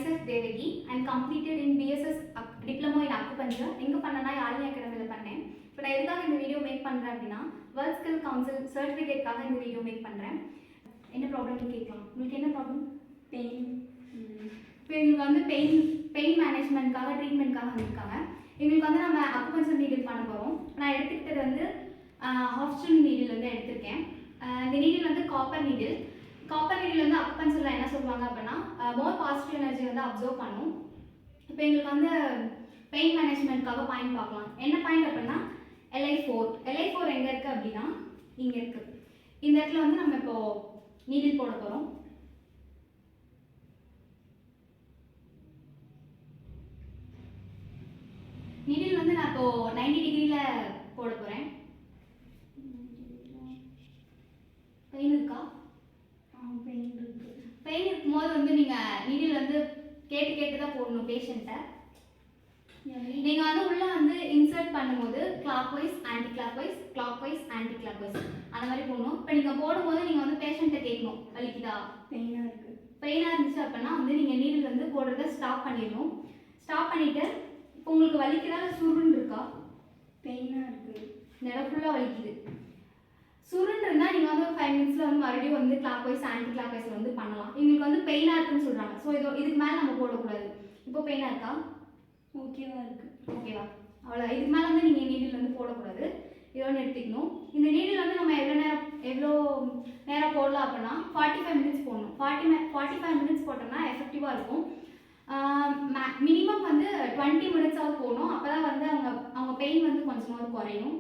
myself Devagi. I am completed in BSS Diploma in Acupuncture. எங்க பண்ணனா யாழினி அகாடமில பண்ணேன். இப்போ நான் எதுக்காக இந்த வீடியோ மேக் பண்றேன் அப்படினா வேர்ல்ட் ஸ்கில் கவுன்சில் சர்டிஃபிகேட்காக இந்த வீடியோ மேக் பண்றேன். என்ன ப்ராப்ளம்னு கேட்கலாம். உங்களுக்கு என்ன ப்ராப்ளம்? பெயின். இப்போ எங்களுக்கு வந்து பெயின் மேனேஜ்மெண்ட்காக ட்ரீட்மெண்ட்காக வந்திருக்காங்க. எங்களுக்கு வந்து நம்ம அக்குபஞ்சர் நீடில் பண்ண போகிறோம். நான் எடுத்துக்கிட்டது வந்து ஹாஸ்டல் நீடில் வந்து எடுத்திருக்கேன். இந்த நீடில் வந்து காப்பர் நீடில் வந்து அக்குபஞ்சரில் என்ன சொல்லுவாங்க அப்படின்னா மோர் பாசிட்டிவ் எனர்ஜி வந்து அப்சர்வ் பண்ணும். இப்போ எங்களுக்கு வந்து பெயின் மேனேஜ்மெண்ட்காக பாயிண்ட் பார்க்கலாம். என்ன பாயிண்ட் அப்படின்னா LI4 எங்கே இருக்குது அப்படின்னா இங்கே இருக்குது. இந்த இடத்துல வந்து நம்ம இப்போ நீடில் போட போகிறோம். நீடில் வந்து நான் இப்போ 90 டிகிரியில் போட போகிறேன். பெயின் இருக்கா? பெயின் இருக்கும்போது வந்து நீங்கள் நீடில் வந்து கேட்டு தான் போடணும் பேஷண்ட்டை. நீங்கள் வந்து உள்ளே வந்து இன்சர்ட் பண்ணும்போது கிளாக்வைஸ் ஆன்டி கிளாக்வைஸ் அந்த மாதிரி போடணும். இப்போ நீங்கள் போடும்போது நீங்கள் வந்து பேஷண்ட்டை கேட்கணும், வலிக்குதா, பெயினாக இருந்துச்சு அப்படின்னா வந்து நீங்கள் நீடில் வந்து போடுறத ஸ்டாப் பண்ணிடணும். ஸ்டாப் பண்ணிவிட்டு இப்போ உங்களுக்கு வலிக்குதா இல்லை சுருன்னு இருக்கா? பெயினாக இருக்குது, இந்த இடம் ஃபுல்லாக வலிக்குது. சுருன்னு இருந்தால் நீங்கள் வந்து ஒரு 5 மினிட்ஸில் வந்து மறுபடியும் வந்து கிளாக்வைஸ் ஆன்டி கிளாக்வைஸில் வந்து பண்ணலாம். எங்களுக்கு வந்து பெயினாக இருக்குன்னு சொல்கிறாங்க. ஸோ இதுக்கு மேலே நம்ம போடக்கூடாது. இப்போ பெயினாக இருக்கா? ஓகேவாக இருக்குது. ஓகேவா? அவ்வளோ. இதுக்கு மேலே வந்து நீங்கள் நீடில் வந்து போடக்கூடாது. இதோடு எடுத்துக்கணும். இந்த நீடில் வந்து நம்ம எவ்வளோ நேரம் போடலாம் அப்படின்னா 45 மினிட்ஸ் போடணும். 45 மினிட்ஸ் போட்டோம்னா எஃபெக்டிவாக இருக்கும். மினிமம் வந்து 20 மினிட்ஸாவது போகணும். அப்போ தான் வந்து அவங்க பெயின் வந்து கொஞ்சமாவது குறையும்.